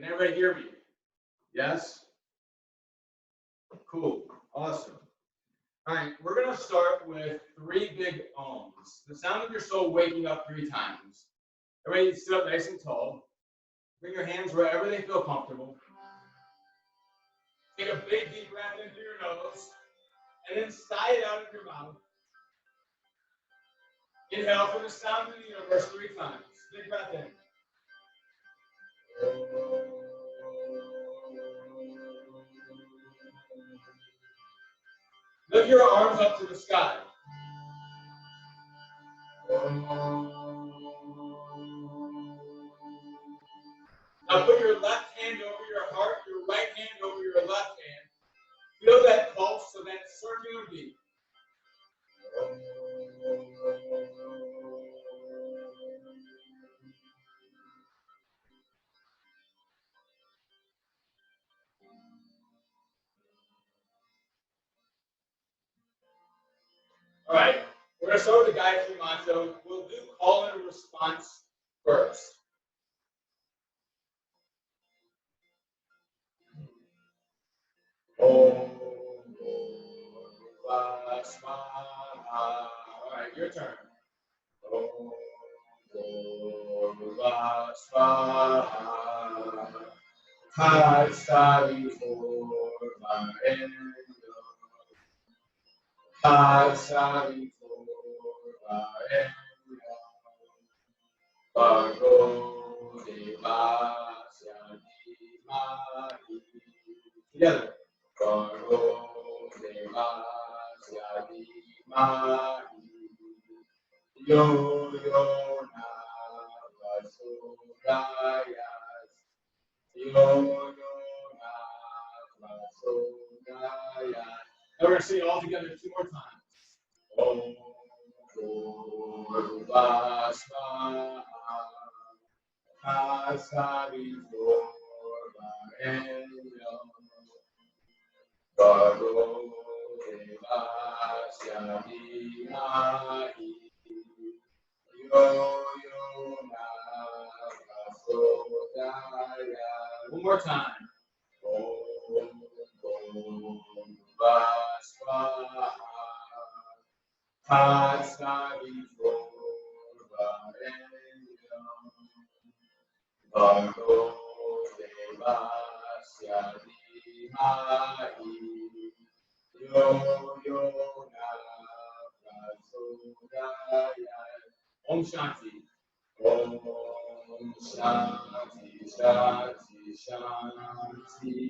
Can everybody hear me? Yes? Cool. Awesome. All right, we're going to start with 3 big ohms. The sound of your soul waking up 3 times. Everybody sit up nice and tall. Bring your hands wherever they feel comfortable. Take a big deep breath in through your nose. And then sigh it out of your mouth. Inhale for the sound of the universe 3 times. Big breath in. Lift your arms up to the sky. Now put your left hand over your heart, your right hand over your left hand. Feel that pulse, so that circular beat. All right, we're going to start with the Gayatri mantra. We'll do call and response first. Om. All right, your turn. Om. Together. Yo yo na vasudayas. Yo yo na vasudayas. Now we're going to sing it all together 2 more times. Om Vasma Asari Vorvarenyam Bhargo Devasya Dhimahi Yo yo na vasudaya. One more time. Om Vasma Asari Vorvarenyam Bhargo Devasya Dhimahi Yo yo na vasudaya. Om Shanti. Om Shanti Shanti Shanti.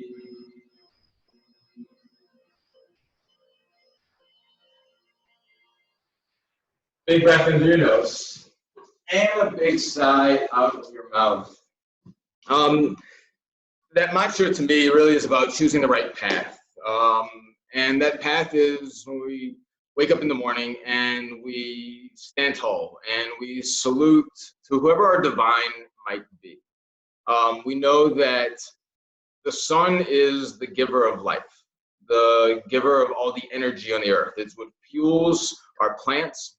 Big breath in through your nose and a big sigh out of your mouth. That mantra to me really is about choosing the right path. And that path is when we wake up in the morning and we stand tall and we salute to whoever our divine might be. We know that the sun is the giver of life, the giver of all the energy on the earth. It's what fuels our plants.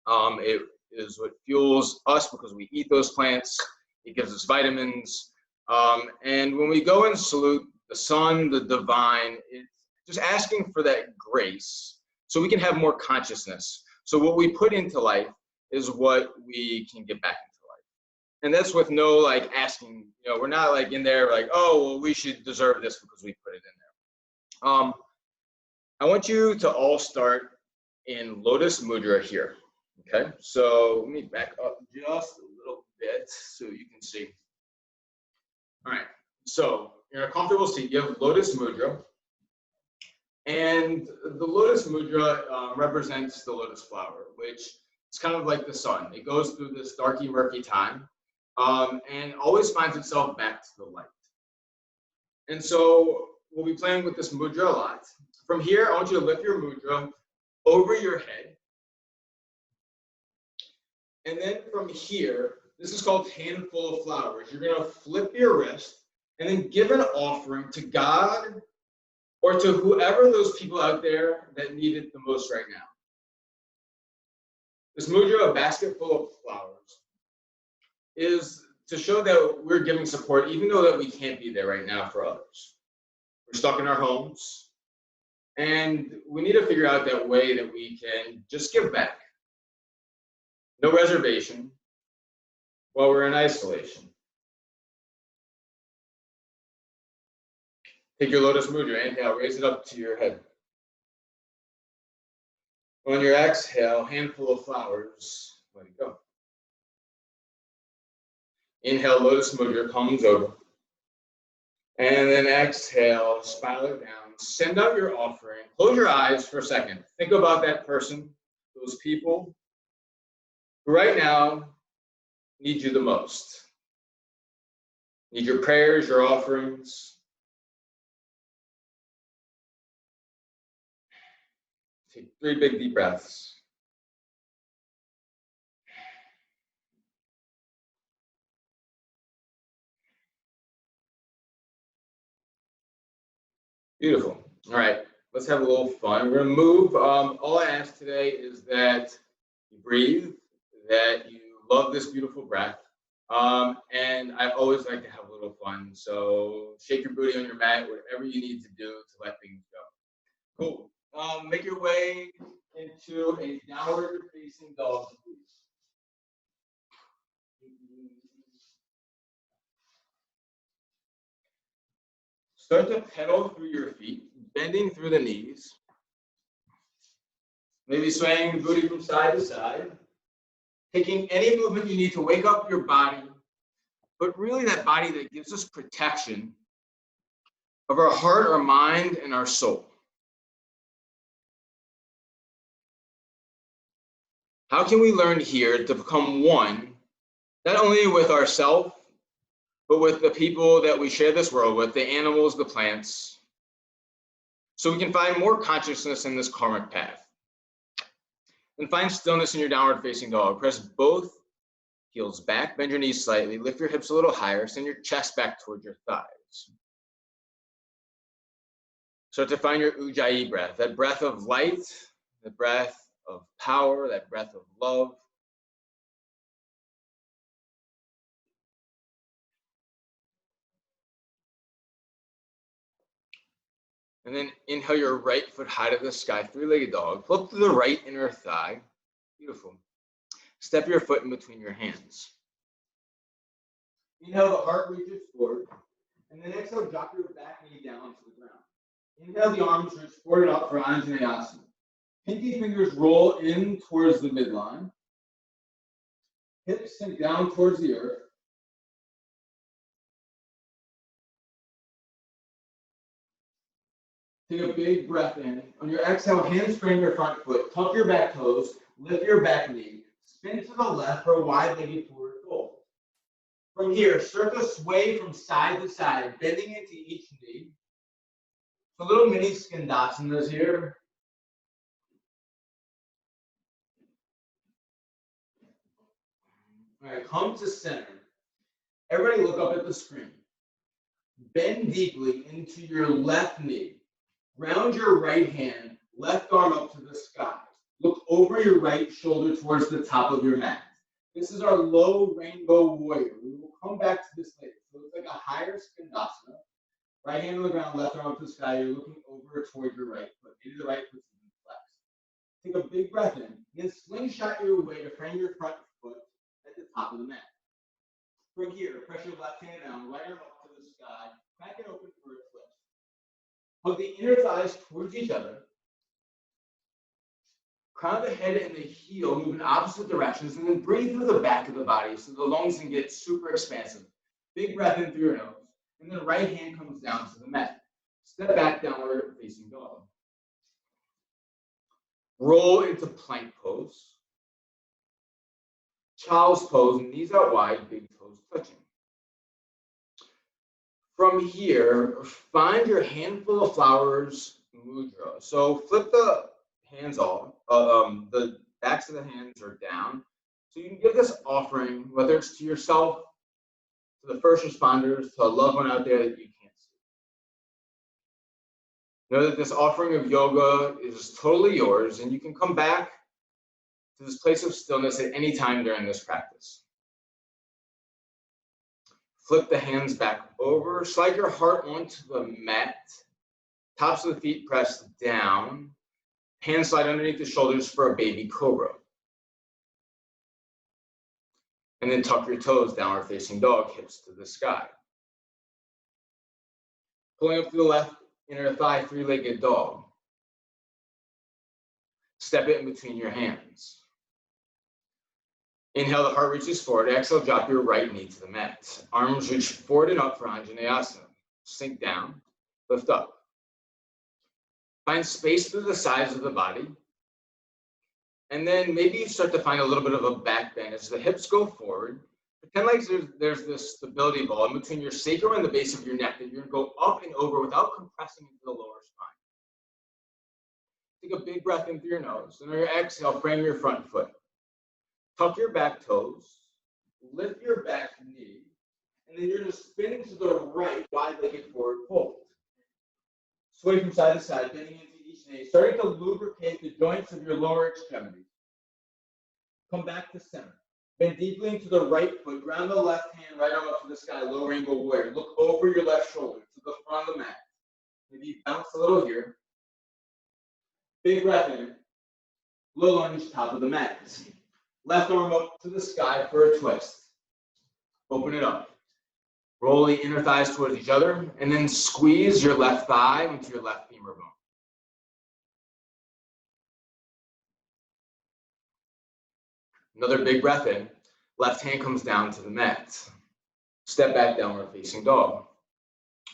It is what fuels us because we eat those plants. It gives us vitamins. And when we go and salute the sun, the divine, it's just asking for that grace so we can have more consciousness. So what we put into life is what we can get back into life. And that's with no like asking, you know, we're not like in there like, oh, well, we should deserve this because we put it in there. I want you to all start in Lotus Mudra here. Okay, so let me back up just a little bit so you can see. All right, so you're in a comfortable seat. You have Lotus Mudra. And the Lotus Mudra represents the lotus flower, which is kind of like the sun. It goes through this darky, murky time and always finds itself back to the light. And so we'll be playing with this mudra a lot. From here, I want you to lift your mudra over your head. And then from here, this is called handful of flowers. You're going to flip your wrist and then give an offering to God or to whoever those people out there that need it the most right now. This mudra, a basket full of flowers, is to show that we're giving support, even though that we can't be there right now for others. We're stuck in our homes, and we need to figure out that way that we can just give back. No reservation while we're in isolation. Take your lotus mudra, inhale, raise it up to your head. On your exhale, handful of flowers, let it go. Inhale, lotus mudra, palms over. And then exhale, spiral it down. Send out your offering. Close your eyes for a second. Think about that person, those people who right now need you the most. Need your prayers, your offerings. Take 3 big deep breaths. Beautiful. All right, let's have a little fun. We're gonna move. All I ask today is that you breathe, that you love this beautiful breath. And I always like to have a little fun. So shake your booty on your mat, whatever you need to do to let things go. Cool. Make your way into a downward facing dog, please. Start to pedal through your feet, bending through the knees. Maybe swaying the booty from side to side. Taking any movement you need to wake up your body, but really that body that gives us protection of our heart, our mind, and our soul. How can we learn here to become one, not only with ourselves, but with the people that we share this world with, the animals, the plants, so we can find more consciousness in this karmic path. And find stillness in your downward facing dog. Press both heels back, bend your knees slightly, lift your hips a little higher, send your chest back towards your thighs. Start to find your ujjayi breath, that breath of light, the breath of power, that breath of love. And then inhale your right foot high to the sky, 3-legged dog. Flip to the right inner thigh. Beautiful. Step your foot in between your hands. Inhale, the heart reaches forward. And then exhale, drop your back knee down to the ground. Inhale, the arms reach forward and up for Anjaneyasana. Pinky fingers roll in towards the midline. Hips sink down towards the earth. Take a big breath in. On your exhale, hands frame your front foot. Tuck your back toes. Lift your back knee. Spin to the left for a wide-legged forward fold. From here, start to sway from side to side, bending into each knee. So little mini skandasanas here. All right, come to center. Everybody look up at the screen. Bend deeply into your left knee. Round your right hand, left arm up to the sky. Look over your right shoulder towards the top of your mat. This is our low rainbow warrior. We will come back to this later. So it's like a higher skandasana. Right hand on the ground, left arm up to the sky. You're looking over toward your right foot. Maybe the right foot's even flexed. Take a big breath in. Then slingshot your way to frame your front foot at the top of the mat. From here, press your left hand down, right arm up to the sky. Crack it open for a twist. Hug the inner thighs towards each other. Crown the head and the heel move in opposite directions, and then breathe through the back of the body so the lungs can get super expansive. Big breath in through your nose, and then right hand comes down to the mat. Step back downward facing dog. Roll into plank pose. Child's pose, knees out wide, big toes touching. From here, find your handful of flowers mudra. So flip the hands off. The backs of the hands are down. So you can give this offering, whether it's to yourself, to the first responders, to a loved one out there that you can't see. Know that this offering of yoga is totally yours, and you can come back to this place of stillness at any time during this practice. Flip the hands back over. Slide your heart onto the mat. Tops of the feet pressed down. Hands slide underneath the shoulders for a baby cobra. And then tuck your toes, downward facing dog, hips to the sky. Pulling up to the left inner thigh, three-legged dog. Step it in between your hands. Inhale, the heart reaches forward. Exhale, drop your right knee to the mat. Arms reach forward and up for Anjaneyasana. Sink down, lift up. Find space through the sides of the body. And then maybe you start to find a little bit of a back bend as the hips go forward. Pretend like there's this stability ball in between your sacrum and the base of your neck that you're going to go up and over without compressing into the lower spine. Take a big breath in through your nose. And on your exhale, frame your front foot. Tuck your back toes. Lift your back knee. And then you're just spinning to the right, wide-legged forward fold. Sway from side to side, bending into each knee, starting to lubricate the joints of your lower extremities. Come back to center. Bend deeply into the right foot. Ground the left hand, right arm up to the sky, low angle warrior. Look over your left shoulder to the front of the mat. Maybe you bounce a little here. Big breath in. Low lunge, top of the mat. Left arm up to the sky for a twist. Open it up. Roll the inner thighs towards each other, and then squeeze your left thigh into your left femur bone. Another big breath in. Left hand comes down to the mat. Step back, downward facing dog.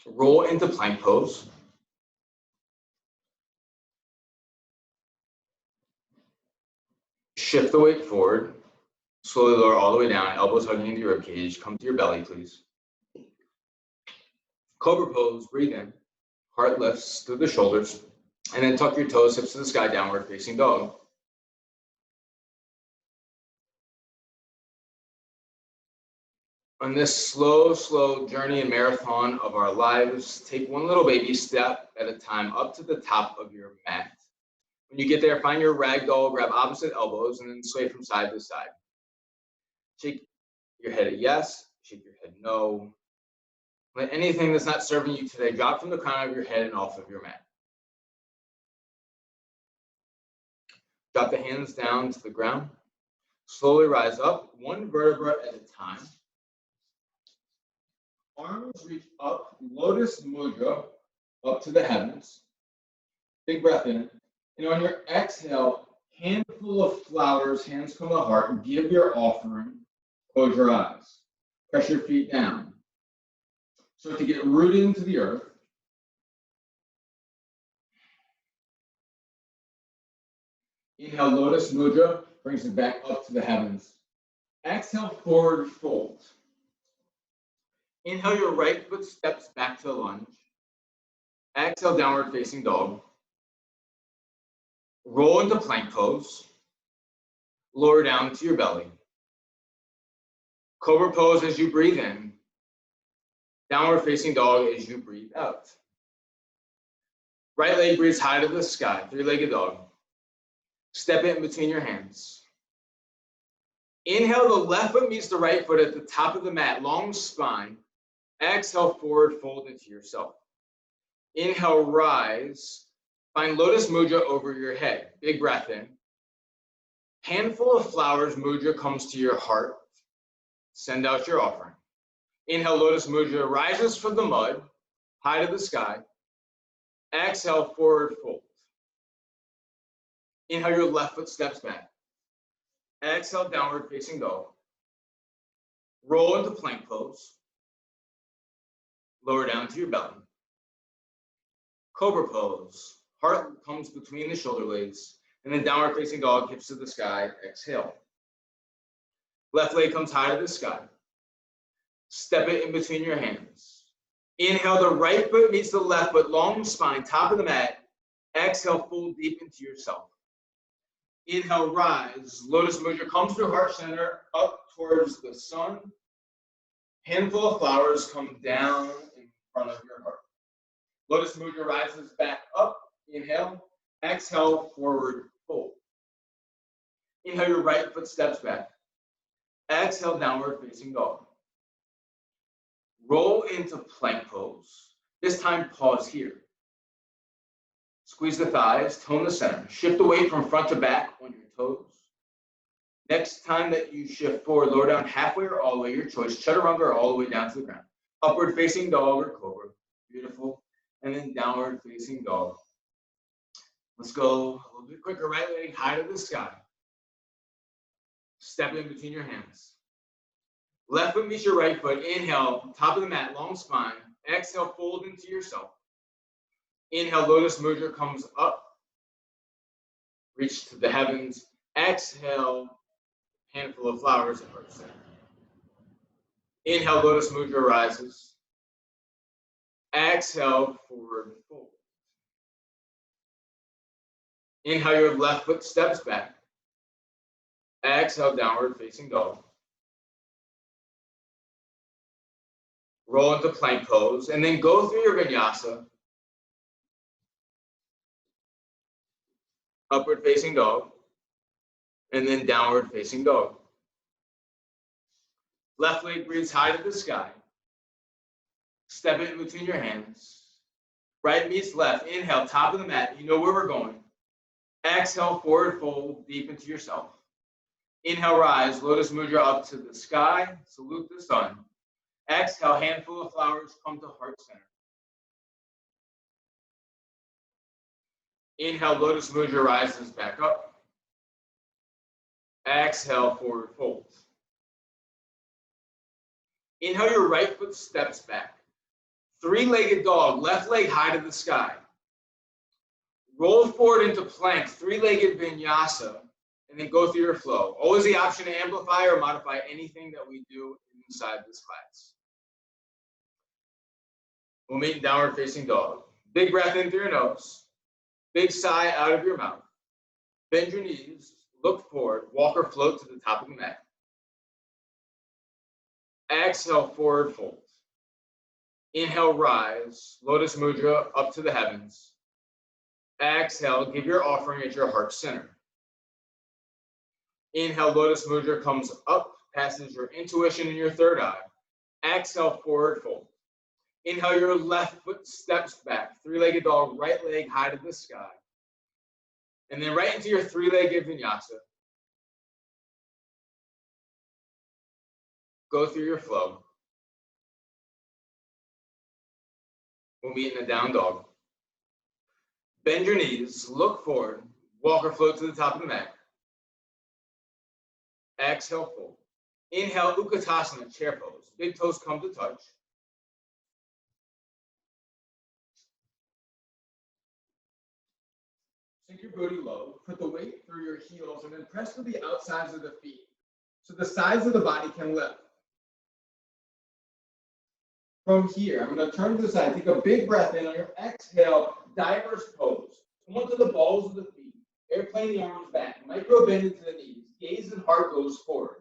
Roll into plank pose. Shift the weight forward. Slowly lower all the way down, elbows hugging into your ribcage. Come to your belly, please. Cobra pose, breathe in. Heart lifts through the shoulders. And then tuck your toes, hips to the sky, downward facing dog. On this slow journey and marathon of our lives, take one little baby step at a time up to the top of your mat. When you get there, find your ragdoll, grab opposite elbows, and then sway from side to side. Shake your head a yes, shake your head no. Let anything that's not serving you today drop from the crown of your head and off of your mat. Drop the hands down to the ground. Slowly rise up, one vertebra at a time. Arms reach up, lotus mudra, up to the heavens. Big breath in. And on your exhale, handful of flowers, hands come to the heart, give your offering. Close your eyes. Press your feet down. Start to get rooted into the earth. Inhale, lotus mudra, brings it back up to the heavens. Exhale, forward fold. Inhale, your right foot steps back to the lunge. Exhale, downward facing dog. Roll into plank pose. Lower down to your belly. Cobra pose as you breathe in. Downward facing dog as you breathe out. Right leg breathes high to the sky, three-legged dog. Step it in between your hands. Inhale, the left foot meets the right foot at the top of the mat, long spine. Exhale, forward fold into yourself. Inhale, rise. Find lotus mudra over your head. Big breath in. Handful of flowers, mudra comes to your heart. Send out your offering. Inhale, lotus mudra rises from the mud, high to the sky. Exhale, forward fold. Inhale, your left foot steps back. Exhale, downward facing dog. Roll into plank pose. Lower down to your belly. Cobra pose. Heart comes between the shoulder blades. And then downward facing dog, hips to the sky. Exhale. Left leg comes high to the sky. Step it in between your hands. Inhale, the right foot meets the left foot, long spine, top of the mat. Exhale, fold deep into yourself. Inhale, rise. Lotus mudra comes through heart center, up towards the sun. Handful of flowers come down in front of your heart. Lotus mudra rises back up. Inhale. Exhale, forward fold. Inhale, your right foot steps back. Exhale, downward facing dog. Roll into plank pose. This time, pause here. Squeeze the thighs, tone the center. Shift away from front to back on your toes. Next time that you shift forward, lower down halfway or all the way, your choice. Chaturanga or all the way down to the ground. Upward facing dog or cobra. Beautiful. And then downward facing dog. Let's go a little bit quicker. Right leg high to the sky. Step in between your hands. Left foot meets your right foot. Inhale, top of the mat, long spine. Exhale, fold into yourself. Inhale, lotus mudra comes up. Reach to the heavens. Exhale, handful of flowers at heart center. Inhale, lotus mudra rises. Exhale, forward fold. Inhale, your left foot steps back. Exhale, downward facing dog. Roll into plank pose, and then go through your vinyasa. Upward facing dog, and then downward facing dog. Left leg breathes high to the sky. Step in between your hands. Right meets left. Inhale, top of the mat. You know where we're going. Exhale, forward fold deep into yourself. Inhale, rise. Lotus mudra up to the sky. Salute the sun. Exhale, handful of flowers come to heart center. Inhale, lotus mudra rises back up. Exhale, forward fold. Inhale, your right foot steps back. Three-legged dog, left leg high to the sky. Roll forward into plank, three-legged vinyasa, and then go through your flow. Always the option to amplify or modify anything that we do inside this class. We'll meet in downward facing dog. Big breath in through your nose. Big sigh out of your mouth. Bend your knees, look forward, walk or float to the top of the mat. Exhale, forward fold. Inhale, rise, lotus mudra up to the heavens. Exhale, give your offering at your heart center. Inhale, lotus mudra comes up, passes your intuition in your third eye. Exhale, forward fold. Inhale, your left foot steps back, three-legged dog, right leg high to the sky. And then right into your three-legged vinyasa. Go through your flow. We'll meet in a down dog. Bend your knees, look forward, walk or float to the top of the mat. Exhale, fold. Inhale, Utkatasana, chair pose. Big toes come to touch. Sink your booty low, put the weight through your heels, and then press to the outsides of the feet so the sides of the body can lift. From here, I'm going to turn to the side. Take a big breath in. On your exhale, diverse pose. Come onto the balls of the feet. Airplane the arms back. Micro bend into the knees. Gaze and heart goes forward.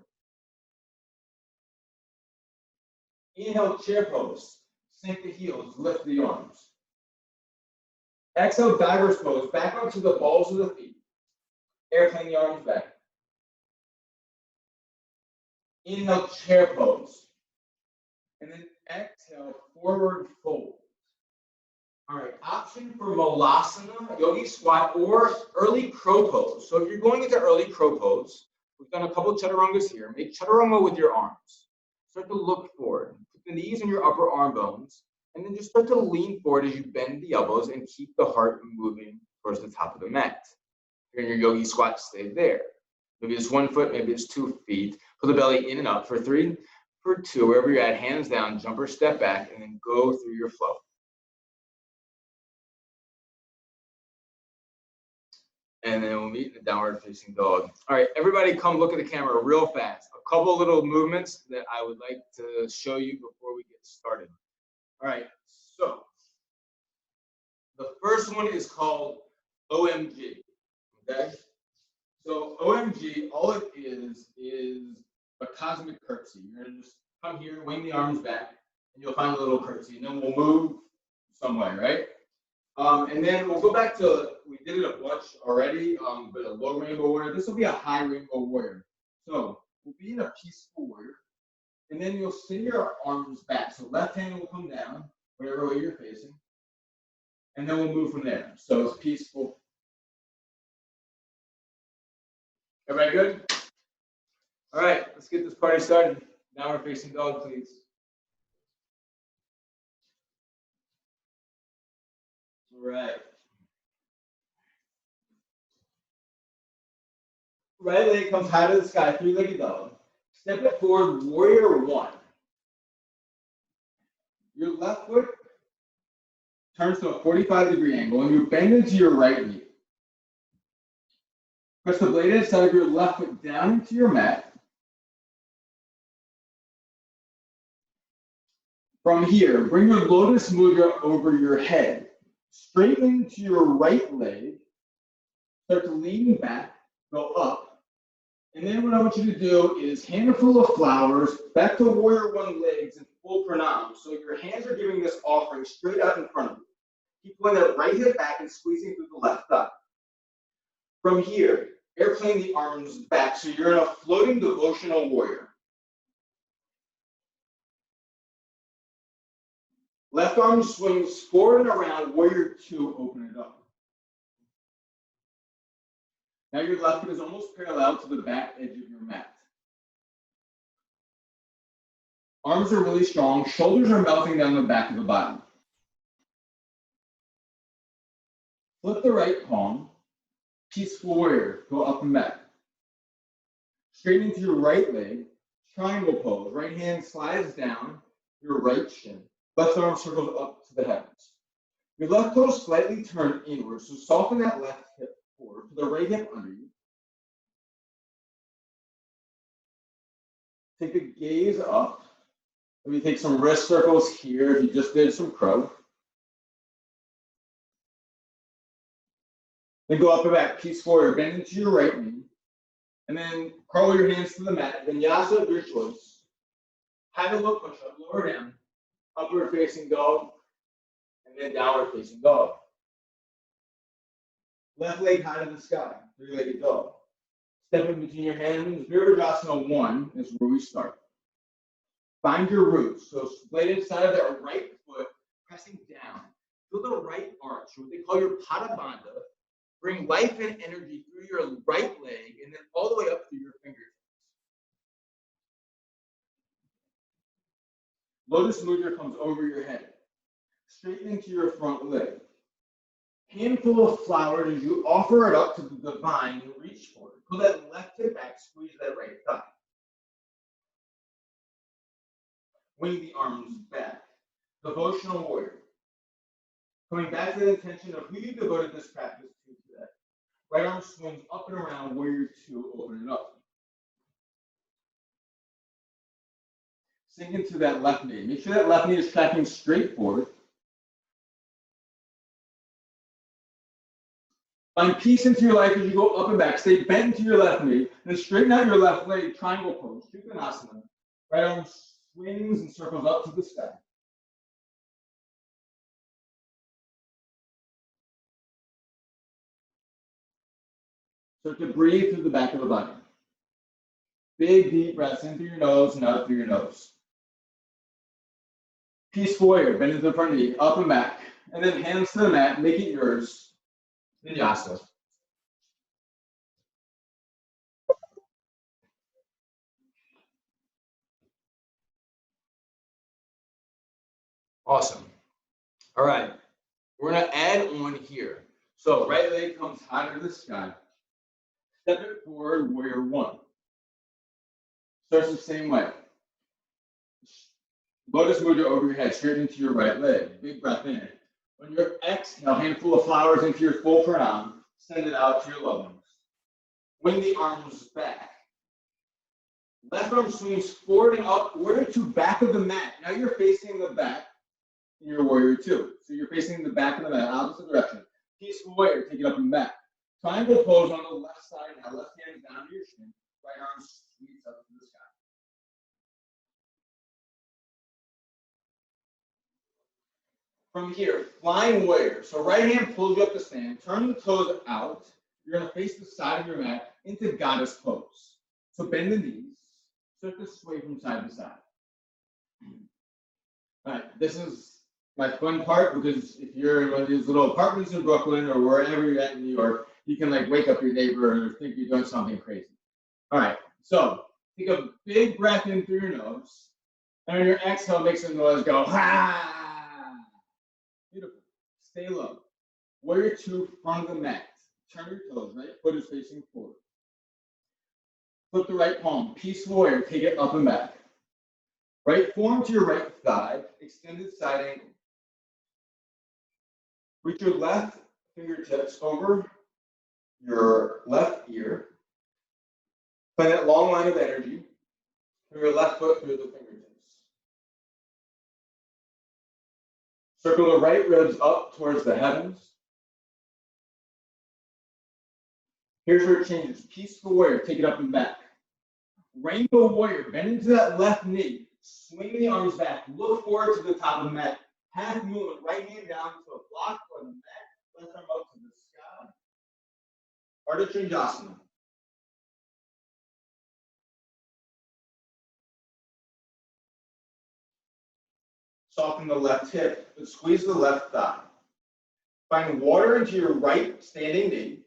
Inhale, chair pose. Sink the heels, lift the arms. Exhale, diverse pose. Back onto the balls of the feet. Airplane the arms back. Inhale, chair pose. And then exhale, forward fold. All right, option for Malasana, yogi squat, or early crow pose. So if you're going into early crow pose, we've done a couple of chaturangas here. Make chaturanga with your arms. Start to look forward. Put the knees on your upper arm bones, and then just start to lean forward as you bend the elbows and keep the heart moving towards the top of the mat. If you're in your yogi squat, stay there. Maybe it's 1 foot, maybe it's 2 feet. Pull the belly in and up for 3, for 2, wherever you're at, hands down, jump or step back, and then go through your flow. And then we'll meet in the downward facing dog. All right, everybody come look at the camera real fast. A couple little movements that I would like to show you before we get started. All right, so the first one is called OMG, okay? So OMG, all it is a cosmic curtsy. You're gonna just come here, wing the arms back, and you'll find a little curtsy, and then we'll move some way, right? And then we'll go back to, we did it a bunch already, but a low rainbow warrior. This will be a high rainbow warrior. So we'll be in a peaceful warrior, And then you'll send your arms back. So left hand will come down, whatever way you're facing. And then we'll move from there. So it's peaceful. Everybody good? All right, let's get this party started. Downward facing dog, please. All right. Right leg comes high to the sky, three-legged dog. Step it forward, warrior one. Your left foot turns to a 45-degree angle, and you bend into your right knee. Press the bladed side of your left foot down into your mat. From here, bring your lotus mudra over your head. Straighten to your right leg. Start to lean back, go up. And then what I want you to do is handful of flowers, back to warrior one legs in full pranam. So your hands are giving this offering straight out in front of you. Keep pulling that right hip back and squeezing through the left thigh. From here, airplane the arms back so you're in a floating devotional warrior. Left arm swings forward and around, warrior two, open it up. Now your left foot is almost parallel to the back edge of your mat. Arms are really strong, shoulders are melting down the back of the body. Flip the right palm, peaceful warrior, go up and back. Straighten into your right leg, triangle pose. Right hand slides down your right shin. Left arm circles up to the heavens. Your left toe slightly turned inward, so soften that left hip forward to the right hip under you. Take the gaze up. Maybe take some wrist circles here if you just did some crow. Then go up and back, peaceful warrior, bend into your right knee. And then curl your hands to the mat, vinyasa of your choice. Have a low push-up, lower down. Upward facing dog, and then downward facing dog. Left leg high to the sky, three-legged dog. Step in between your hands. Virabhadrasana 1 is where we start. Find your roots. So bladed side of that right foot, pressing down. Feel the right arch, what they call your Pada Bandha. Bring life and energy through your right leg, and then all the way up through your fingertips. Lotus mudra comes over your head. Straighten into your front leg. Handful of flowers as you offer it up to the divine, reach for it. Pull that left hip back, squeeze that right thigh. Wing the arms back. Devotional warrior. Coming back to the intention of who you devoted this practice to today. Right arm swings up and around, warrior two, open it up. Sink into that left knee. Make sure that left knee is tracking straight forward. Find peace into your life as you go up and back. Stay bent into your left knee. Then straighten out your left leg, triangle pose, Trikonasana. Right arm swings and circles up to the sky. Start to breathe through the back of the body. Big, deep breaths in through your nose and out through your nose. Peaceful warrior, bend into the front knee, up and back. And then hands to the mat, make it yours. Vinyasa. Awesome. All right. We're going to add on here. So right leg comes high to the sky. Step it forward, warrior one. Starts the same way. Lotus mudra over your head, straight into your right leg. Big breath in. On your exhale, handful of flowers into your full pranam. Send it out to your loved ones. Wing the arms back. Left arm swings forward and up, warrior two, back of the mat. Now you're facing the back in your warrior two. So you're facing the back of the mat, opposite direction. Peaceful warrior, take it up and back. Triangle pose on the left side now. Left hand down to your shin. Right arm squeeze up to the sky. From here, flying warrior. So right hand pulls you up to stand. Turn the toes out. You're going to face the side of your mat into goddess pose. So bend the knees. Start to sway from side to side. All right, this is my fun part because if you're in one of these little apartments in Brooklyn or wherever you're at in New York, you can like wake up your neighbor or think you're doing something crazy. All right, so take a big breath in through your nose, and on your exhale, make some noise, go, ha! Beautiful. Stay low. Warrior two, front of the mat. Turn your toes, right foot is facing forward. Flip the right palm, peaceful warrior, take it up and back. Right forearm to your right thigh, extended side angle. Reach your left fingertips over your left ear. Find that long line of energy from your left foot through the fingertips. Circle the right ribs up towards the heavens. Here's where it changes. Peaceful warrior, take it up and back. Rainbow warrior, bend into that left knee. Swing the arms back. Look forward to the top of the mat. Half moon, right hand down to a block or the mat. Left arm up to the sky. Ardha Chandrasana. Soften the left hip, but squeeze the left thigh. Find water into your right standing knee,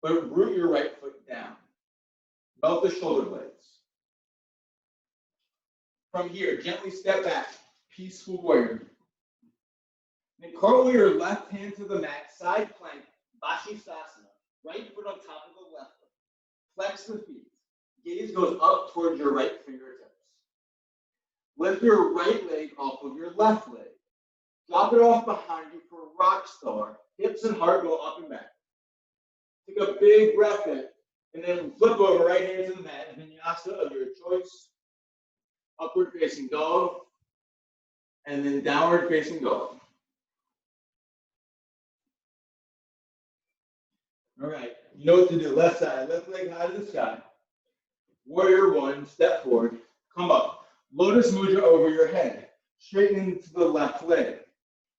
but root your right foot down. Melt the shoulder blades. From here, gently step back, peaceful warrior. Then curl your left hand to the mat, side plank, Vashisthasana. Right foot on top of the left foot. Flex the feet. Gaze goes up towards your right fingertips. Lift your right leg off of your left leg. Drop it off behind you for rock star. Hips and heart go up and back. Take a big breath in, and then flip over, right hand to the mat, vinyasa of your choice. Upward facing dog, and then downward facing dog. All right, you know what to do. Left side, left leg high to the sky. Warrior one, step forward, come up. Lotus mudra over your head. Straighten into the left leg.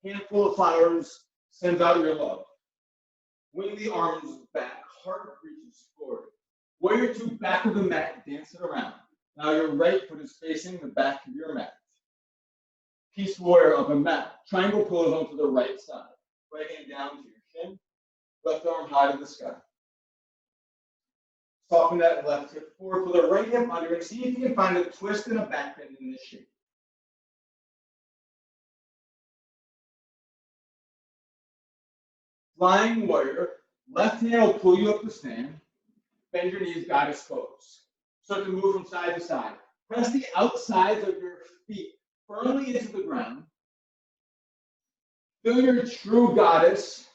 Handful of flowers sends out your love. Wing the arms back, heart reaches forward. Warrior two, back of the mat, dance it around. Now your right foot is facing the back of your mat. Peace warrior up and back. Triangle pose onto the right side. Right hand down to your shin. Left arm high to the sky. Soften that left hip forward. Pull the right hip under and see if you can find a twist and a back bend in this shape. Flying warrior. Left hand will pull you up to stand. Bend your knees, goddess pose. Start to move from side to side. Press the outsides of your feet firmly into the ground. Feel your true goddess.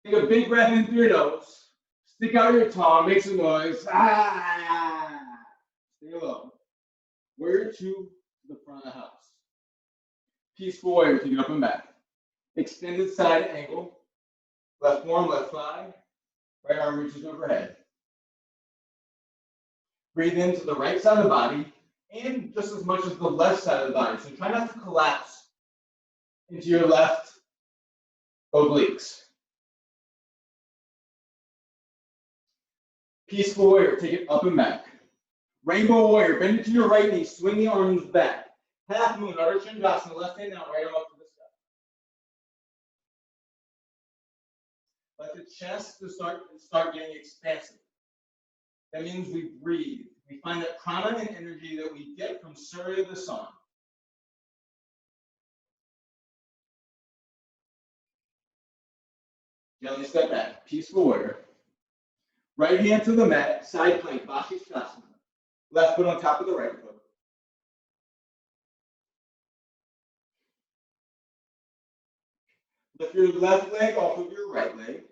Take a big breath in through your nose. Stick out your tongue, make some noise. Ah! Stay low. Warrior two to the front of the house. Peaceful warrior, take it up and back. Extended side angle. Left arm, left thigh. Right arm reaches overhead. Breathe into the right side of the body and just as much as the left side of the body. So try not to collapse into your left obliques. Peaceful warrior, take it up and back. Rainbow warrior, bend into your right knee, swing the arms back. Half moon, Ardha Chandrasana, left hand down, right arm up to the sky. Let the chest start getting expansive. That means we breathe. We find that prana and energy that we get from Surya, the sun. Gently step back, peaceful warrior. Right hand to the mat, side plank, Vashisthasana. Left foot on top of the right foot. Lift your left leg off of your right leg.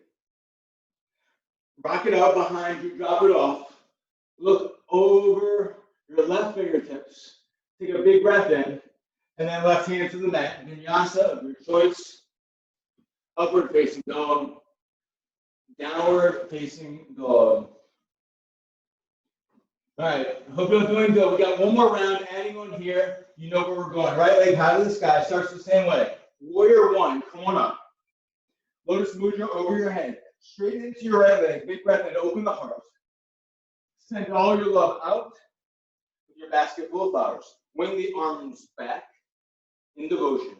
Rock it out behind you, drop it off. Look over your left fingertips. Take a big breath in, and then left hand to the mat. Vinyasa of your choice. Upward facing dog. Downward facing dog. All right, hope you're doing good. We got one more round, adding on here. You know where we're going. Right leg high to the sky, starts the same way. Warrior one, come on up. Lotus mudra over your head. Straight into your right leg. Big breath in, open the heart. Send all your love out with your basket full of flowers. Wing the arms back in devotion.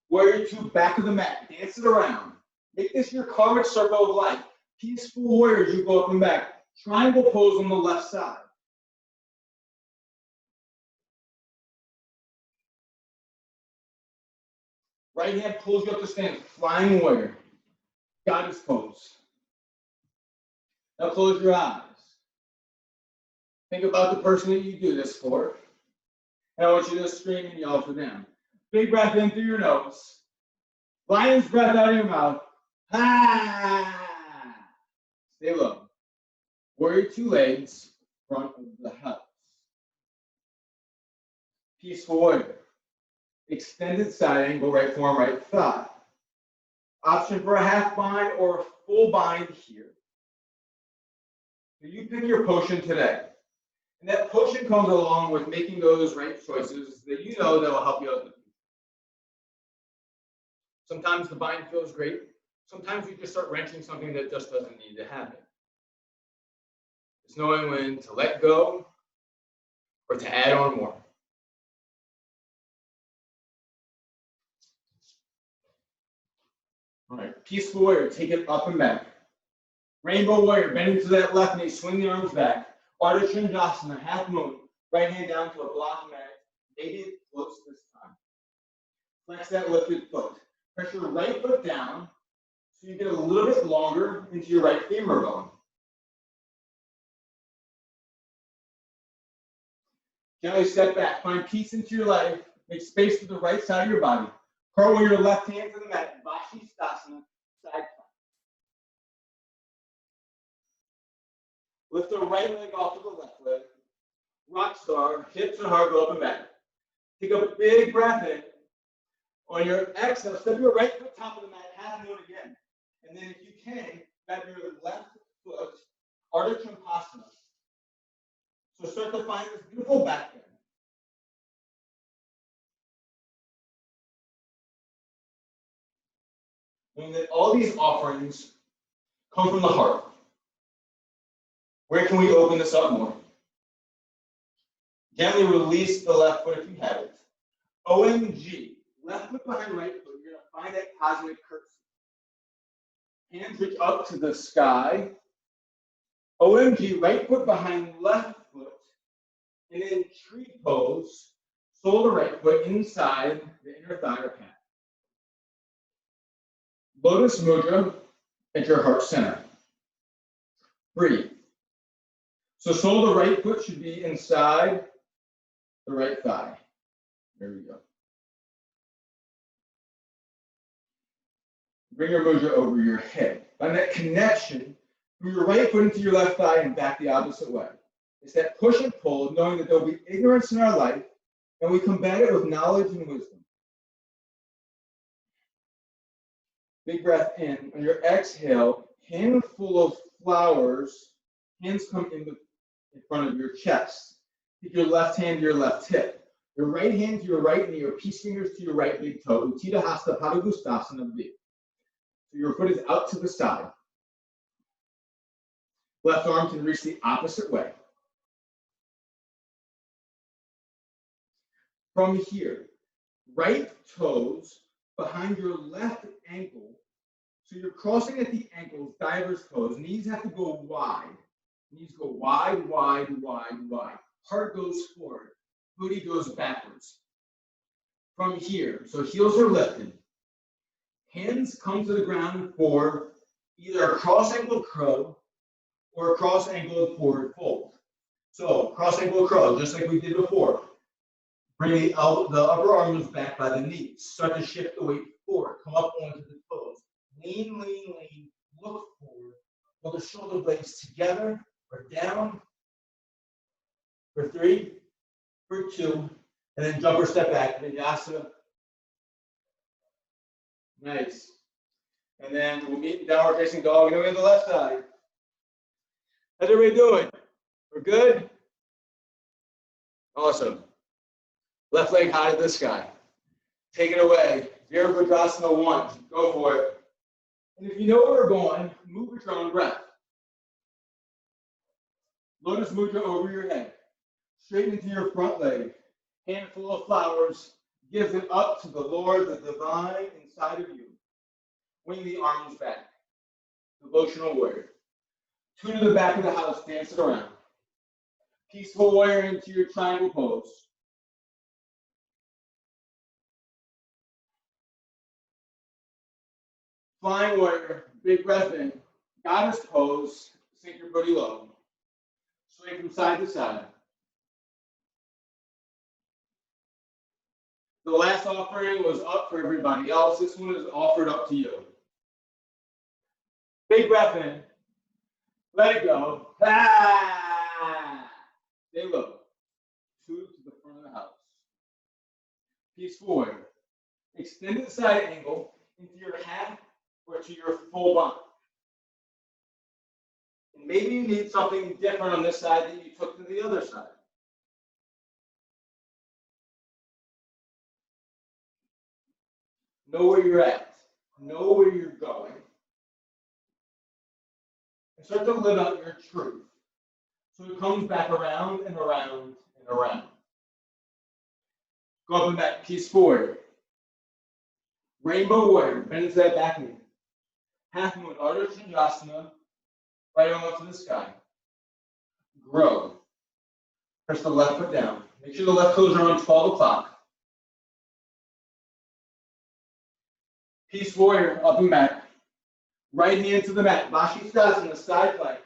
Warrior two, back of the mat. Dance it around. Make this your karmic circle of life. Peaceful warriors, you go up and back. Triangle pose on the left side. Right hand pulls you up to stand. Flying warrior. Goddess pose. Now close your eyes. Think about the person that you do this for. And I want you to scream and yell for them. Big breath in through your nose. Lion's breath out of your mouth. Ha! Stay low. Warrior two legs, front of the house. Peaceful warrior. Extended side angle, right forearm, right thigh. Option for a half bind or a full bind here. So you pick your potion today. And that potion comes along with making those right choices that you know that will help you out in the future. Sometimes the bind feels great. Sometimes you just start wrenching something that just doesn't need to happen. It's knowing when to let go or to add on more. All right, peaceful warrior, take it up and back. Rainbow warrior, bending to that left knee, swing the arms back. Ardha Chandrasana, half moon, right hand down to a block mat. Maybe it floats this time. Flex that lifted foot. Press your right foot down so you get a little bit longer into your right femur bone. Gently step back. Find peace into your life. Make space to the right side of your body. Curl your left hand to the mat. Vashisthasana, side plank. Lift the right leg off of the left leg. Rock star, hips and heart go up and back. Take a big breath in. On your exhale, step your right foot top of the mat, half moon again. And then if you can, grab your left foot, Ardha Chandrasana. So start to find this beautiful back bend. Knowing that all these offerings come from the heart. Where can we open this up more? Gently release the left foot if you have it. OMG. Left foot behind right foot. You're going to find that cosmic curtsy. Hands reach up to the sky. OMG. Right foot behind left foot. And then tree pose. Sole to right foot inside the inner thigh or calf. Lotus mudra at your heart center. Breathe. So sole to right foot should be inside the right thigh. There we go. Bring your mudra over your head. Find that connection from your right foot into your left thigh and back the opposite way. It's that push and pull, knowing that there will be ignorance in our life, and we combat it with knowledge and wisdom. Big breath in. On your exhale, handful of flowers, hands come in front of your chest. Take your left hand to your left hip. Your right hand to your right knee, your peace fingers to your right big toe. Uttita Hasta Padangusthasana V. So your foot is out to the side. Left arm can reach the opposite way. From here, right toes behind your left ankle. So you're crossing at the ankles, diver's toes. Knees have to go wide. Knees go wide, wide, wide, wide. Heart goes forward. Booty goes backwards. From here, so heels are lifted. Hands come to the ground for either a cross-angled crow or a cross-angled forward fold. So cross-angled crow, just like we did before. Bring the upper arms back by the knees. Start to shift the weight forward. Come up onto the toes. Lean, lean, lean. Look forward. Pull the shoulder blades together or down. For 3, for 2, and then jump or step back. Vinyasa. Nice. And then we'll meet in downward facing dog. And then we have the left side. How's everybody doing? We're good? Awesome. Left leg high to the sky. Take it away. Virabhadrasana 1. Go for it. And if you know where we're going, move with your own breath. Lotus mudra over your head. Straighten into your front leg. Handful of flowers. Give it up to the Lord, the divine inside of you. Wing the arms back. Devotional warrior. Two to the back of the house, dance it around. Peaceful warrior into your triangle pose. Flying warrior, big breath in. Goddess pose, sink your booty low. Sway from side to side. The last offering was up for everybody else. This one is offered up to you. Big breath in. Let it go. Ah! Stay low. Two to the front of the house. Peaceful warrior. Extended side angle into your half or to your full body. And maybe you need something different on this side that you took to the other side. Know where you're at. Know where you're going. And start to live out your truth. So it comes back around and around and around. Go up and back, peaceful warrior. Rainbow warrior, bend into that back knee. Half moon, Ardha Chandrasana, right arm up to the sky. Grow. Press the left foot down. Make sure the left toes are on 12 o'clock. Peaceful warrior, up and back. Right hand to the mat. Vashisthasana, side plank.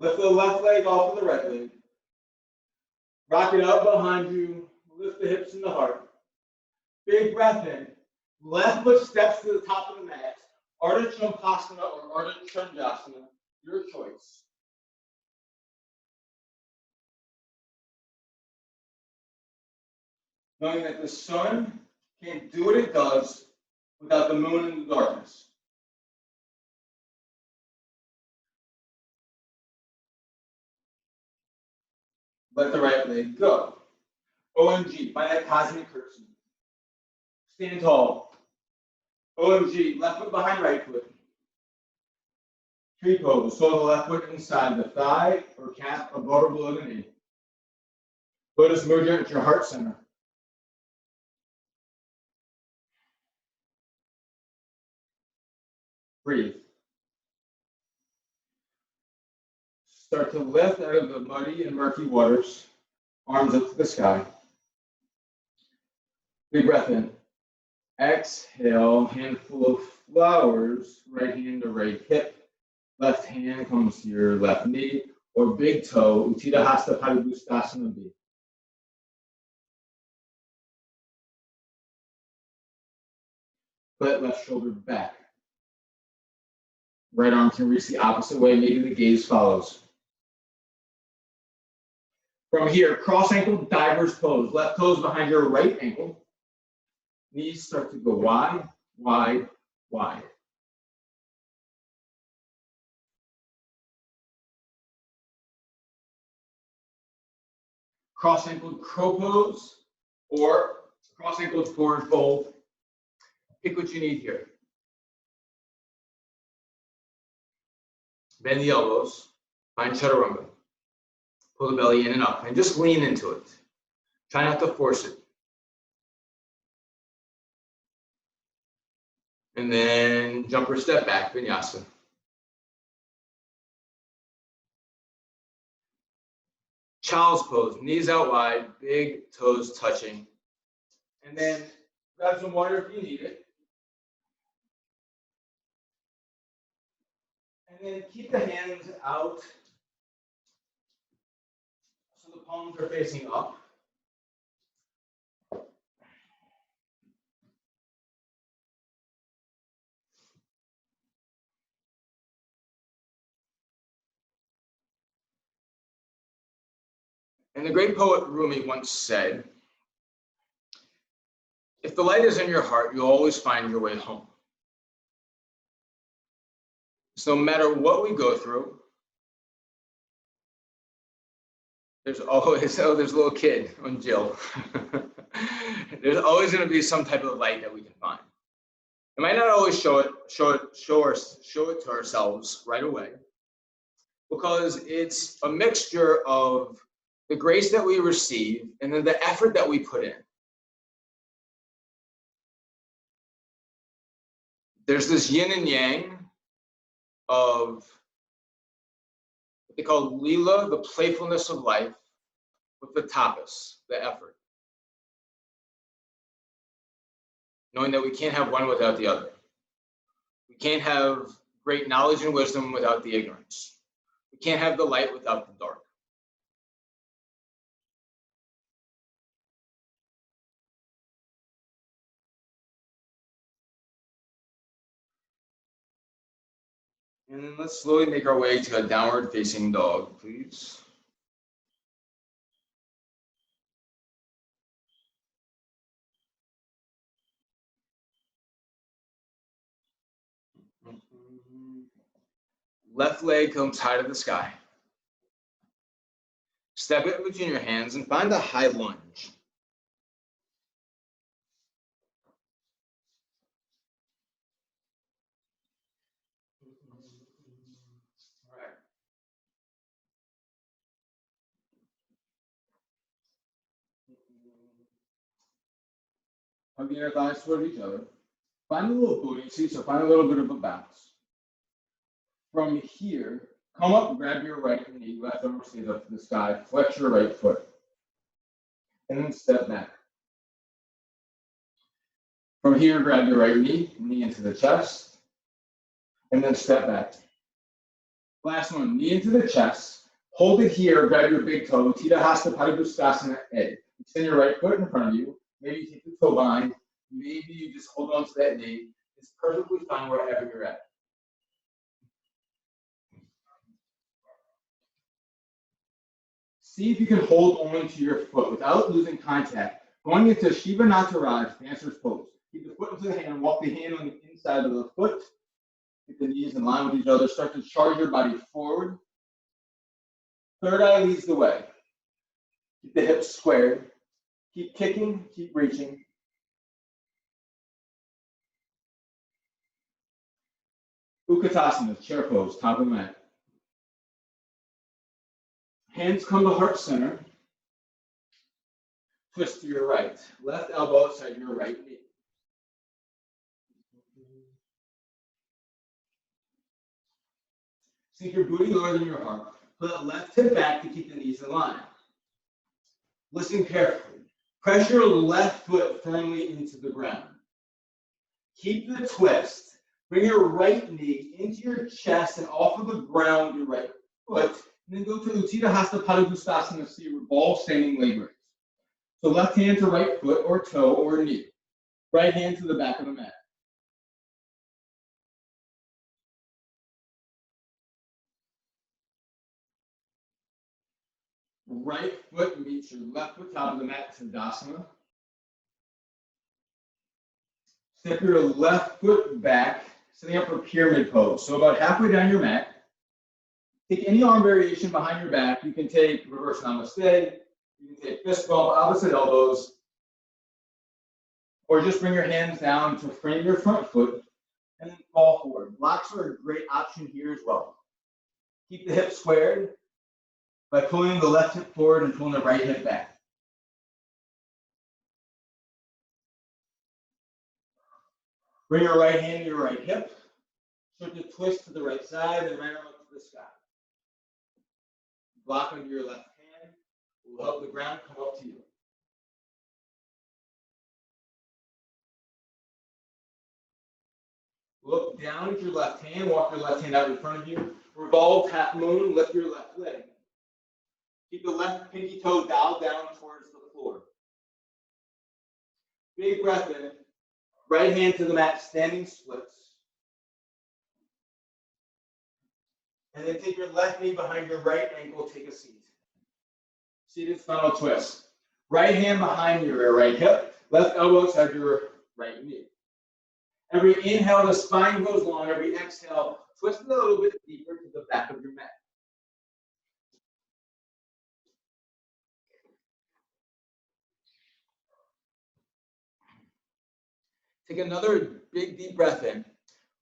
Lift the left leg off of the right leg. Rock it out behind you. Lift the hips and the heart. Big breath in. Left foot steps to the top of the mat. Ardha Chandrasana or Ardha Chandrasana, your choice. Knowing that the sun can't do what it does without the moon and the darkness. Let the right leg go. OMG, find that cosmic curtsy. Stand tall. OMG, left foot behind right foot. Tree pose, so the left foot inside the thigh or calf above or below the knee. Lotus mudra at your heart center. Breathe. Start to lift out of the muddy and murky waters. Arms up to the sky. Big breath in. Exhale, handful of flowers, right hand to right hip. Left hand comes to your left knee, or big toe, Uttita Hasta Padangusthasana B. Put left shoulder back. Right arm can reach the opposite way, maybe the gaze follows. From here, cross ankle diver's pose. Left toes behind your right ankle. Knees start to go wide, wide, wide. Cross ankle crow pose or cross ankle forward fold. Pick what you need here. Bend the elbows, find chaturanga. Pull the belly in and up, and just lean into it. Try not to force it. And then jump or step back, vinyasa. Child's pose, knees out wide, big toes touching. And then grab some water if you need it. And then keep the hands out so the palms are facing up. And the great poet Rumi once said, if the light is in your heart, you'll always find your way home. So no matter what we go through, there's always, there's a little kid on Jill. There's always going to be some type of light that we can find. It might not always show it to ourselves right away, because it's a mixture of the grace that we receive and then the effort that we put in. There's this yin and yang of what they call lila, the playfulness of life, with the tapas, the effort. Knowing that we can't have one without the other. We can't have great knowledge and wisdom without the ignorance. We can't have the light without the dark. And then let's slowly make our way to a downward facing dog, please. Left leg comes high to the sky. Step it between your hands and find a high lunge. All right. Hugging your thighs toward each other. Find a little booty, so find a little bit of a bounce. From here, come up, grab your right knee, left arm stays up to the sky, flex your right foot, and then step back. From here, grab your right knee into the chest, and then step back. Last one, knee into the chest, hold it here, grab your big toe, Utthita Hasta Padangusthasana egg. Extend your right foot in front of you, maybe you take the toe behind, maybe you just hold on to that knee. It's perfectly fine wherever you're at. See if you can hold on to your foot without losing contact. Going into Shiva Nataraj, dancer's pose. Keep the foot into the hand, walk the hand on the inside of the foot. Get the knees in line with each other. Start to charge your body forward. Third eye leads the way. Keep the hips squared. Keep kicking, keep reaching. Utkatasana, chair pose, top of the mat. Hands come to heart center. Twist to your right. Left elbow outside your right knee. Sink your booty lower than your heart. Put the left hip back to keep the knees in line. Listen carefully. Press your left foot firmly into the ground. Keep the twist. Bring your right knee into your chest and off of the ground your right foot. And then go to Utthita Hasta Padangusthasana, so you revolve standing leg raise. So left hand to right foot or toe or knee. Right hand to the back of the mat. Right foot meets your left foot top of the mat, Tadasana. Step your left foot back, setting up for pyramid pose. So about halfway down your mat, take any arm variation behind your back. You can take reverse namaste, you can take fist bump, opposite elbows, or just bring your hands down to frame your front foot and then fall forward. Blocks are a great option here as well. Keep the hips squared by pulling the left hip forward and pulling the right hip back. Bring your right hand to your right hip. Start to twist to the right side and right arm up to the sky. Block under your left hand will help the ground come up to you. Look down at your left hand, walk your left hand out in front of you. Revolve half moon, lift your left leg. Keep the left pinky toe dialed down towards the floor. Big breath in. Right hand to the mat, standing splits. And then take your left knee behind your right ankle, take a seat. Seated funnel twist. Right hand behind your right hip, left elbow outside your right knee. Every inhale, the spine goes long. Every exhale, twist it a little bit deeper to the back of your mat. Take another big, deep breath in.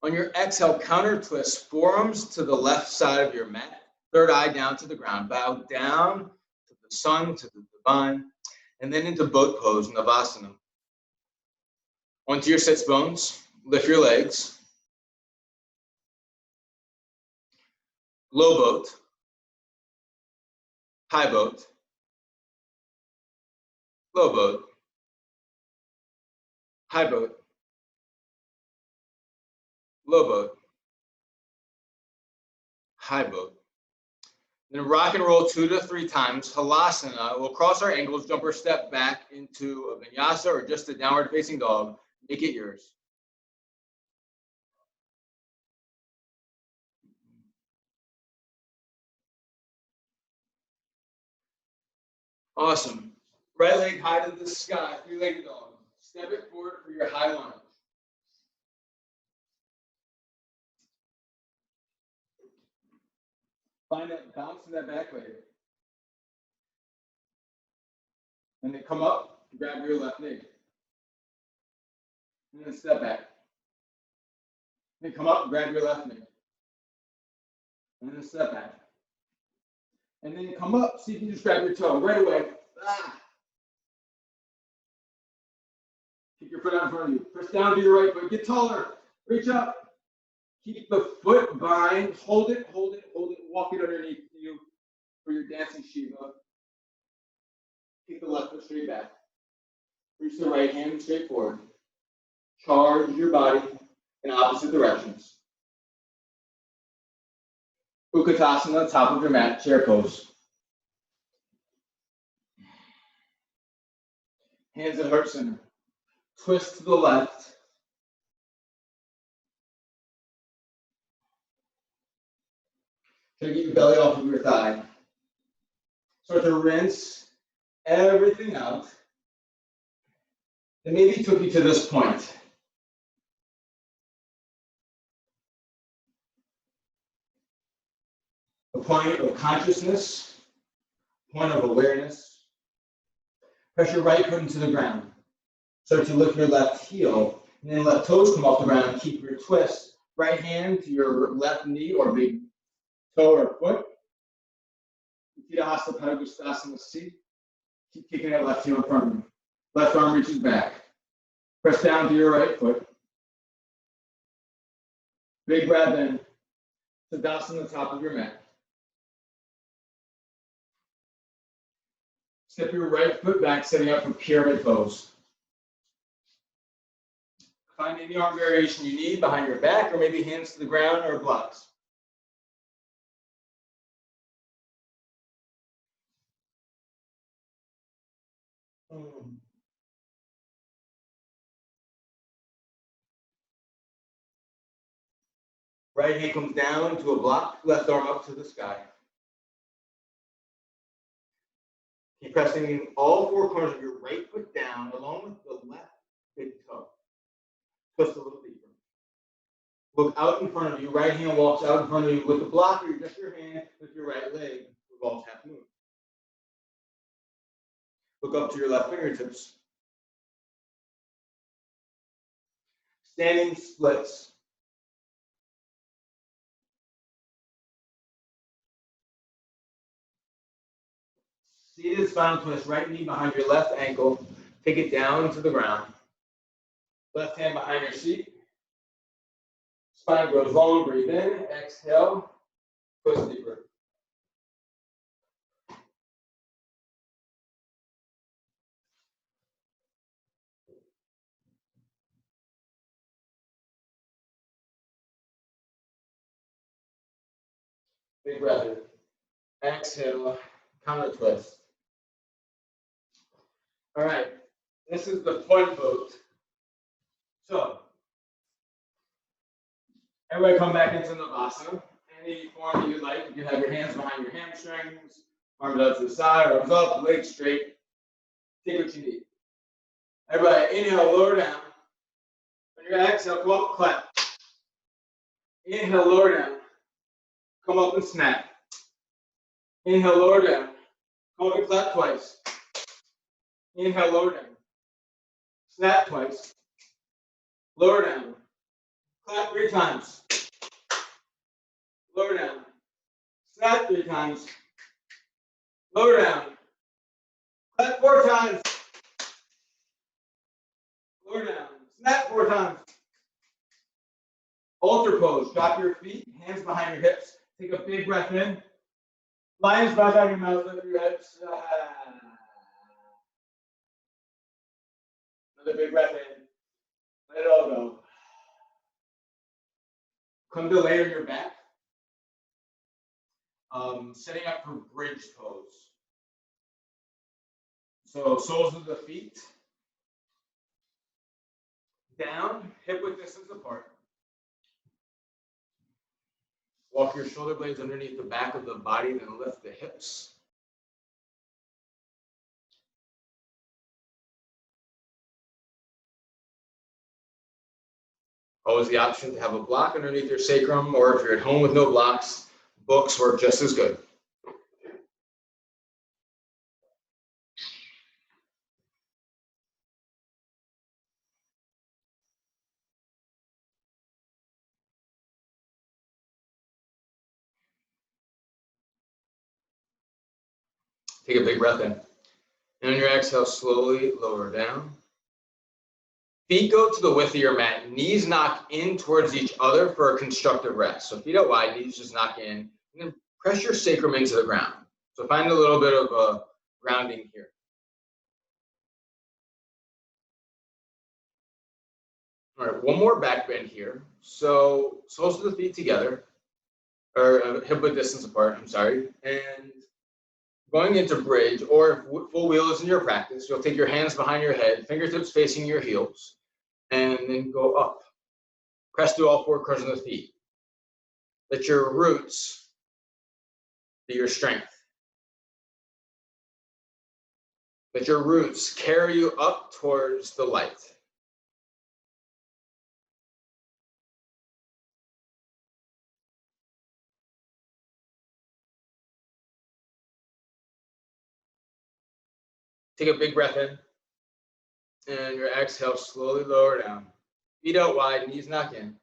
On your exhale, counter twist, forearms to the left side of your mat, third eye down to the ground. Bow down to the sun, to the divine, and then into boat pose, Navasana. Onto your sits bones, lift your legs. Low boat, high boat, low boat, high boat, low boat, high boat. Then rock and roll 2 to 3 times. Halasana. We'll cross our ankles, jump or step back into a vinyasa or just a downward facing dog. Make it yours. Awesome. Right leg high to the sky, 3-legged dog. Step it forward for your high lunge. Find that bounce in that back leg. And then come up, grab your left knee. And then step back. Then come up, grab your left knee. And then step back. And then come up, see if you can just grab your toe right away. Keep your foot out in front of you. Press down to your right foot. Get taller. Reach up. Keep the foot bind. Hold it, hold it, hold it. Walk it underneath you for your dancing Shiva. Keep the left foot straight back. Reach the right hand straight forward. Charge your body in opposite directions. Utkatasana, top of your mat, chair pose. Hands at heart center. Twist to the left. Try to get your belly off of your thigh. Start to rinse everything out that maybe took you to this point. A point of consciousness, point of awareness. Press your right foot into the ground. Start to lift your left heel, and then let toes come off the ground. Keep your twist. Right hand to your left knee or big toe or foot. Hasta Padagustasana C. Keep kicking that left heel in front of you. Left arm reaches back. Press down to your right foot. Big breath in. Tadasana, top of your mat. Step your right foot back, setting up for pyramid pose. Find any arm variation you need behind your back, or maybe hands to the ground or blocks. Right hand comes down to a block, left arm up to the sky. Keep pressing all 4 corners of your right foot down along with the left big toe. Twist a little deeper. Look out in front of you. Right hand walks out in front of you with the block, or just your hand with your right leg revolves half moon. Look up to your left fingertips. Standing splits. Seated spinal twist, right knee behind your left ankle. Take it down to the ground. Left hand behind your seat. Spine grows long, breathe in, exhale, twist deeper. Big breath in. Exhale, counter twist. All right, this is the fun boat. So, everybody come back into Navasana. Any form that you like. You have your hands behind your hamstrings, arms out to the side, arms up, legs straight. Take what you need. Everybody, inhale, lower down. On your exhale, come up, clap. Inhale, lower down. Come up and snap. Inhale, lower down. Come up and clap twice. Inhale, lower down. Snap twice. Lower down. Clap 3 times. Lower down. Snap 3 times. Lower down. Clap 4 times. Lower down. Snap 4 times. Altar pose. Drop your feet, hands behind your hips. Take a big breath in. Lion's breath out of your mouth, lift your hips. Another big breath in. Let it all go. Come to lay on your back. Setting up for bridge pose. So soles of the feet down, hip width distance apart. Walk your shoulder blades underneath the back of the body, then lift the hips. Always the option to have a block underneath your sacrum, or if you're at home with no blocks, books work just as good. Take a big breath in. And on your exhale, slowly lower down. Feet go to the width of your mat. Knees knock in towards each other for a constructive rest. So feet out wide, knees just knock in. And then press your sacrum into the ground. So find a little bit of a grounding here. All right, one more back bend here. So soles of the feet together, or hip width distance apart, I'm sorry. And going into bridge, or if full wheel is in your practice, you'll take your hands behind your head, fingertips facing your heels, and then go up. Press through all 4 corners of the feet. Let your roots be your strength. Let your roots carry you up towards the light. Take a big breath in. And your exhale, slowly lower down. Feet out wide, knees knock in.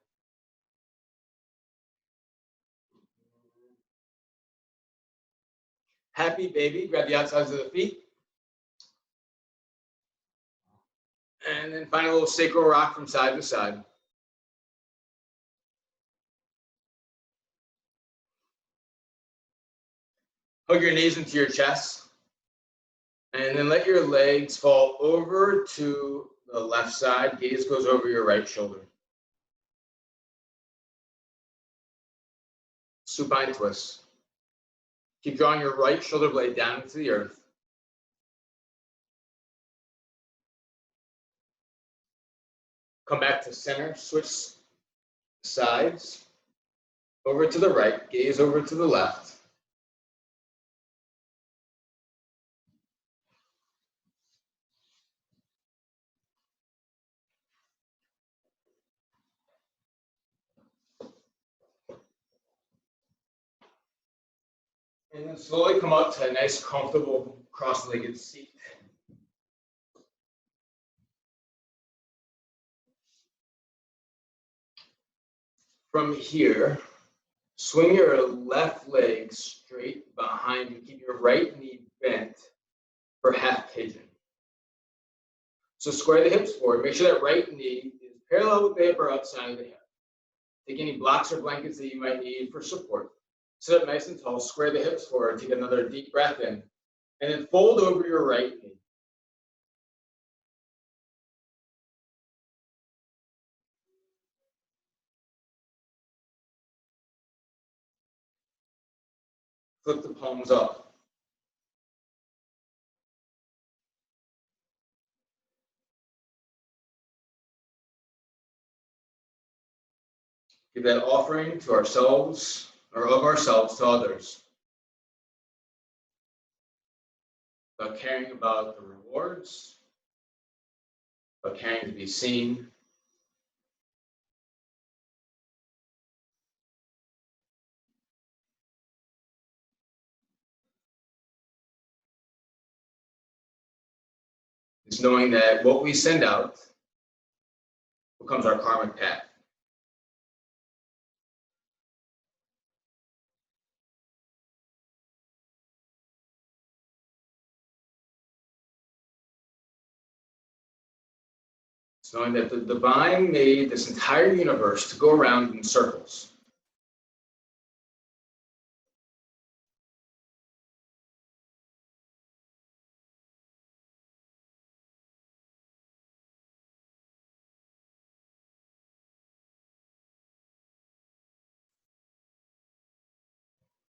Happy baby, grab the outsides of the feet. And then find a little sacral rock from side to side. Hug your knees into your chest. And then let your legs fall over to the left side. Gaze goes over your right shoulder. Supine twist. Keep drawing your right shoulder blade down into the earth. Come back to center, switch sides. Over to the right, gaze over to the left. And then slowly come up to a nice, comfortable, cross-legged seat. From here, swing your left leg straight behind you. Keep your right knee bent for half pigeon. So square the hips forward. Make sure that right knee is parallel with the hip or outside of the hip. Take any blocks or blankets that you might need for support. Sit up nice and tall, square the hips forward, take another deep breath in, and then fold over your right knee. Flip the palms up. Give that offering to ourselves, or of ourselves to others. About caring about the rewards, about caring to be seen. It's knowing that what we send out becomes our karmic path. It's knowing that the divine made this entire universe to go around in circles.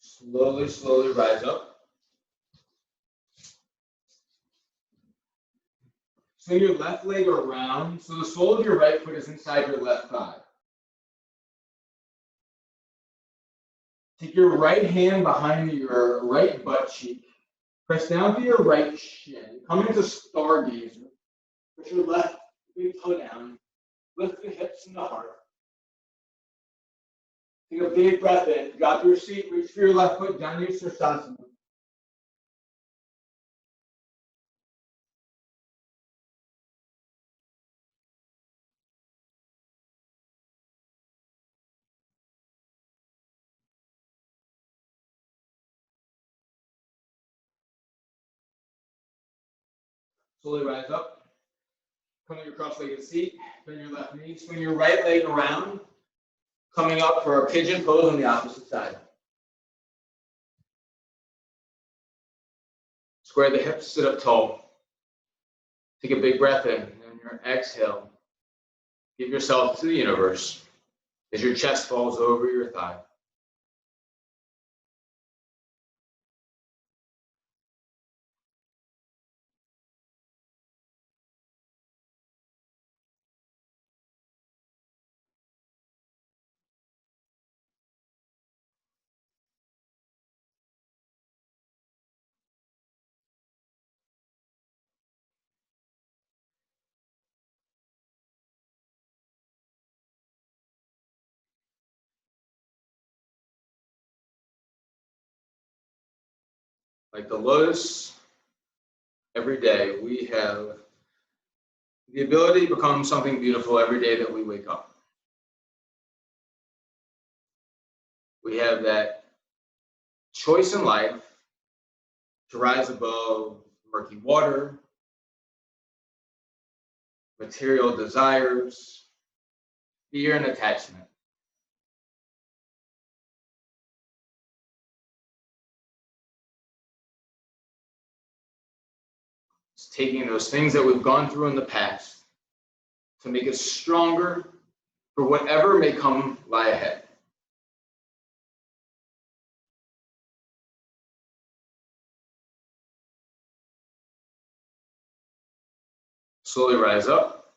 Slowly, slowly rise up. Swing your left leg around so the sole of your right foot is inside your left thigh. Take your right hand behind your right butt cheek. Press down to your right shin. Come into stargazer. Put your left big toe down. Lift the hips and the heart. Take a big breath in. Drop your seat. Reach for your left foot down to Sirsasana. Slowly rise up. Come to your cross-legged seat. Bend your left knee. Swing your right leg around. Coming up for a pigeon pose on the opposite side. Square the hips, sit up tall. Take a big breath in, and your exhale. Give yourself to the universe as your chest falls over your thigh. Like the lotus, every day we have the ability to become something beautiful every day that we wake up. We have that choice in life to rise above murky water, material desires, fear, and attachment. It's taking those things that we've gone through in the past to make us stronger for whatever may come lie ahead. Slowly rise up.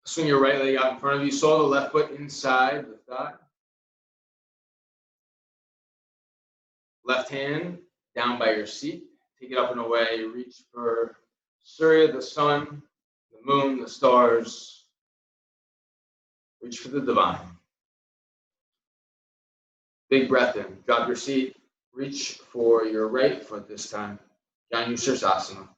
Swing your right leg out in front of you. Saw the left foot inside the thigh. Left hand down by your seat. Take it up and away. Reach for Surya, the sun, the moon, the stars. Reach for the divine. Big breath in. Drop your seat. Reach for your right foot this time. Janu Sirsasana.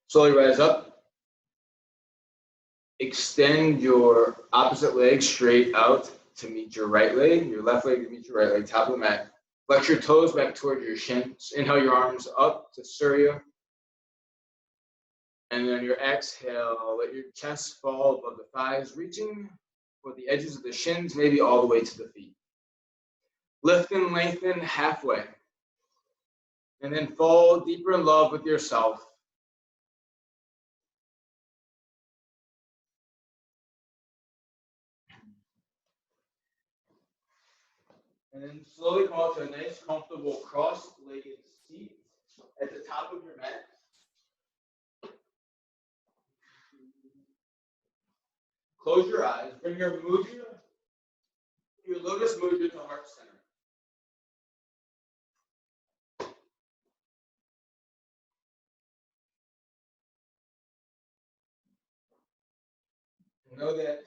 Slowly rise up. Extend your opposite leg straight out to meet your right leg. Your left leg to meet your right leg. Top of the mat. Flex your toes back towards your shins. Inhale your arms up to Surya. And then your exhale, let your chest fall above the thighs, reaching for the edges of the shins, maybe all the way to the feet. Lift and lengthen halfway. And then fall deeper in love with yourself. And then slowly come up to a nice, comfortable cross-legged seat at the top of your mat. Close your eyes. Bring your mudra, your lotus mudra to heart center. Know that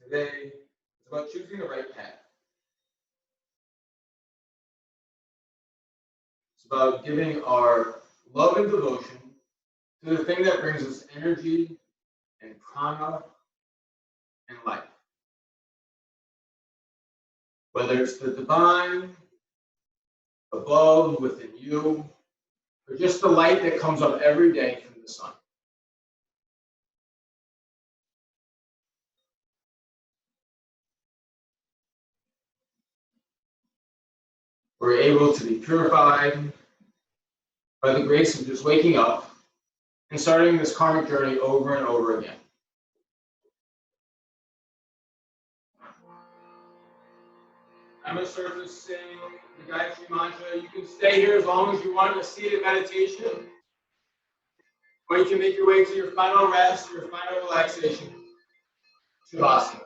today is about choosing the right path. about giving our love and devotion to the thing that brings us energy and prana and life. Whether it's the divine, above, within you, or just the light that comes up every day from the sun. We're able to be purified by the grace of just waking up and starting this karmic journey over and over again. I'm going to start to sing the Gayatri Mantra. You can stay here as long as you want in a seated meditation, or you can make your way to your final rest, your final relaxation, Shavasana.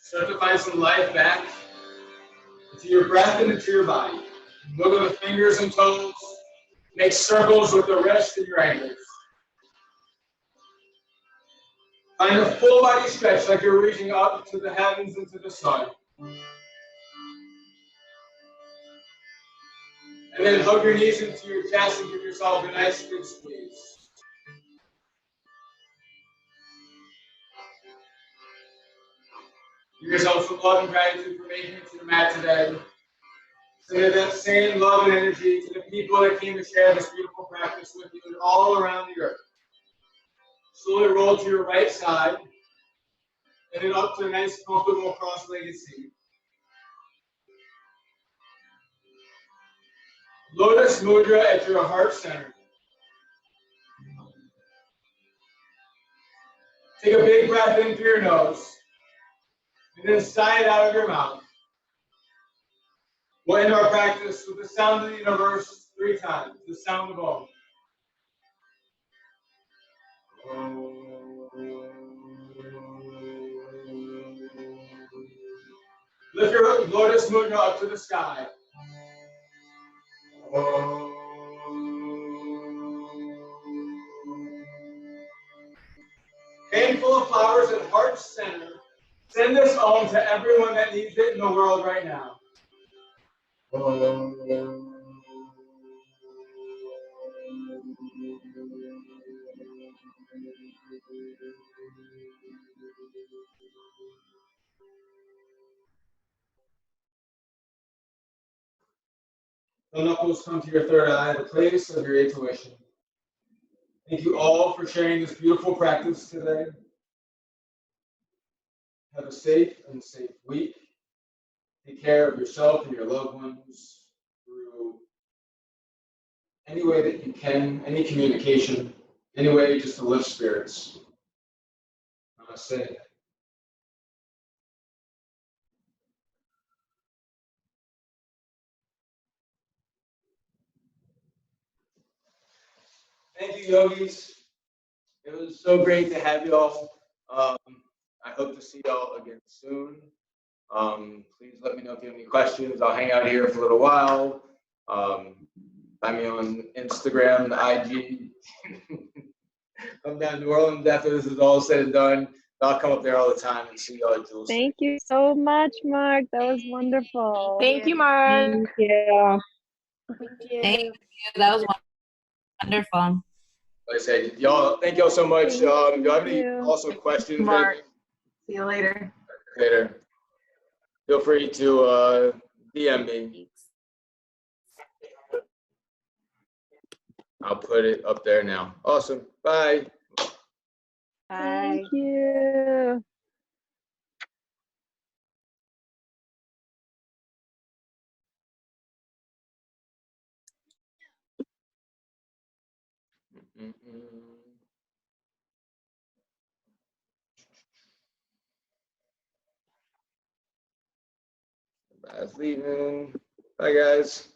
Start to find some life back into your breath and into your body. Look at the fingers and toes. Make circles with the wrist and your ankles. Find a full body stretch like you're reaching up to the heavens and to the sun. And then hug your knees into your chest and give yourself a nice big squeeze. Give yourself some love and gratitude for making it to the mat today. Send that same love and energy to the people that came to share this beautiful practice with you all around the earth. Slowly roll to your right side, and then up to a nice, comfortable cross-legged seat. Lotus Mudra at your heart center. Take a big breath in through your nose, and then sigh it out of your mouth. We'll end our practice with the sound of the universe 3 times, the sound of Om. Lift your Lotus Mudra up to the sky. Handful of flowers at heart center. Send this Om to everyone that needs it in the world right now. The knuckles come to your third eye, the place of your intuition. Thank you all for sharing this beautiful practice today. Have a safe week. Take care of yourself and your loved ones through any way that you can, any communication, any way just to lift spirits. Namaste. Thank you, yogis. It was so great to have y'all. I hope to see y'all again soon. Please let me know if you have any questions. I'll hang out here for a little while. Find me on Instagram, the IG. I'm down in New Orleans after this is all said and done. I'll come up there all the time and see y'all at Jules. Thank you so much, Mark. That was wonderful. Thank you, Mark. Thank you. Thank you. That was wonderful. Like I said, y'all, thank y'all so much. If you have any you. also questions, Mark. See you later. later. Feel free to DM me. I'll put it up there now. Awesome. Bye. Thank you. Bye, leaving. Bye, guys.